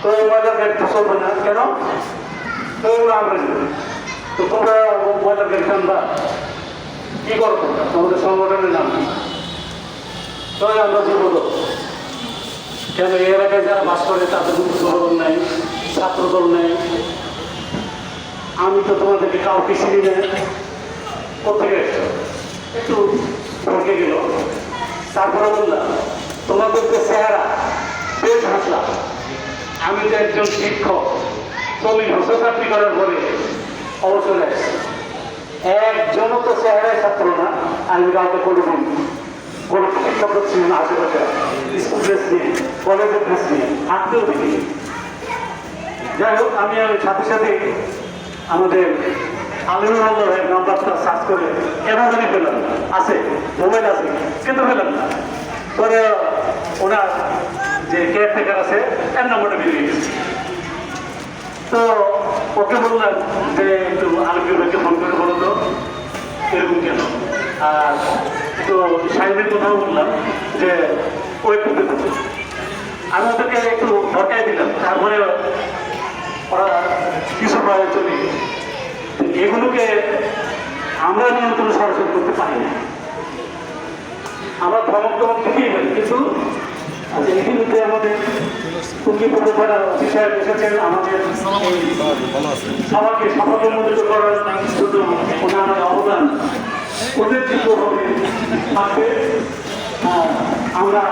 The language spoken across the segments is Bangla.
তো এই ময়লা ব্যাগ তো চলবে না কেন? তো এগুলো আমরা তো তোমরা ময়লা ব্যাগ জানবা কি করবো? তোমাদের সংগঠনের নাম কি? তো আমরা কি বলবো? কেন এই এলাকায় যারা বাস করে তাদের দল নেই, ছাত্র দল নেই। আমি তো তোমাদেরকে কাউকে চিনি না। কোথেকে এসছো? একটু ঢকে গেল। তারপরে বললাম তোমাদেরকে চেহারা বেশ হাসলাম। আমি তো একজন শিক্ষক, 40 বছর চাকরি করার পরে অবসরে আসছি। একজনও তো চেহারায় ছাত্র না। আমি কাউকে করে বলি কোনো শিক্ষা প্রতিষ্ঠান আশেপাশে স্কুল ড্রেস নিয়ে, কলেজের ড্রেস নিয়ে হাঁটতেও দেখি। যাই হোক, আমি সাথে সাথে আমাদের আলিমুল ভাইয়ের নাম্বারটা সার্চ করে কেন জানি পেলাম, আছে মোবাইল আছে কিন্তু পেলাম না। পরে ওনার যে কেয়ারটেকার আছে এর নাম্বারটা বেরিয়ে গেছে। তো ওকে বললাম যে একটু আলমগীর ভাইকে ফোন করে বলো তো এরকম কেন। আর তো সাহেবের কথাও বললাম যে ওই করতে আমি ওদেরকে একটু ভরকাই দিলাম। তারপরে ওরা কিছু পায়ে চলে এগুলোকে আমরা নিয়ন্ত্রণ সরাসরি করতে পারি না। আমরা ধমক টমক দিতেই পারি, কিন্তু ইতিমধ্যে আমাদের টুঙ্গিপুর থানার সাহেব এসেছেন আমাদের সবাইকে সফলমণ্ডিত করার জন্য ওনার অবদান উল্লেখযোগ্যভাবে থাকবে। আমরা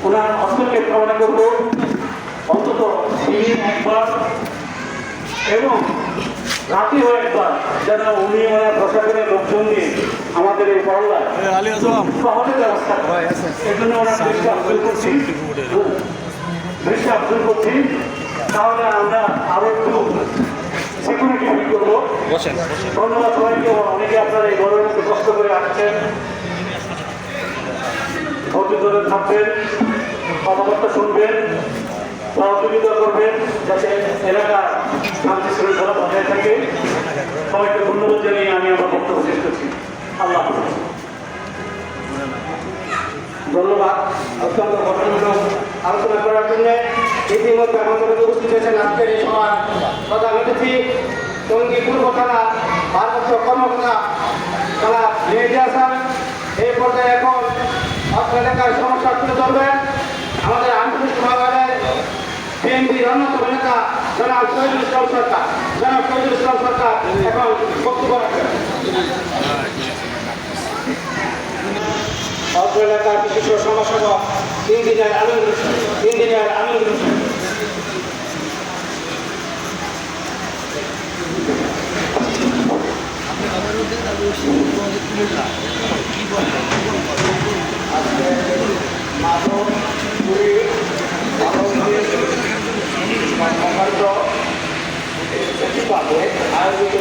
ওনার হস্তক্ষেপ কামনা করবো অন্তত দিনে একবার এবং রাতেও একবার, যেন উনি ওনার প্রশাসনের লোকজন নিয়ে আমাদের এই মহল্লায় শহরের ব্যবস্থা করে। এই জন্য ওনার দৃষ্টি আকর্ষণ করছি। তাহলে আমরা আরো একটু সিকিউরিটি ফিল করবো। ধন্যবাদ সবাইকে। অনেকে আপনারা এই গরমের মধ্যে কষ্ট করে আসছেন, ধৈর্য ধরে থাকবেন, কথাবার্তা শুনবেন, সহযোগিতা করবেন যাতে এলাকার শান্তি শৃঙ্খলা বজায় থাকে। সবাইকে ধন্যবাদ জানিয়ে আমি আমার বক্তব্য শেষ করছি। আল্লাহ হাফেজ। ধন্যবাদ অত্যন্ত গঠনমূলক আলোচনা করার জন্য। ইতিমধ্যে আমাদের উপস্থিত হয়েছেন আজকের এই সভার প্রধান অতিথি টঙ্গী পূর্ব থানা ভারপ্রাপ্ত কর্মকর্তা তারা মেহেদি হাসান। এই পর্যায়ে এখন অত্র এলাকার সমস্যা তুলে ধরবেন আমাদের আঞ্চলিক সভাগারের বিএনপির অন্যতম নেতা জনাব শহীদুল ইসলাম সরকার। জনাব শহীদুল ইসলাম সরকার এখন বক্তব্য রাখবেন। অত্র এলাকার বিশিষ্ট সমাজসেবক ইঞ্জিনিয়ার আমিনুল হোসেন। মাদক চুরি আয়োজিত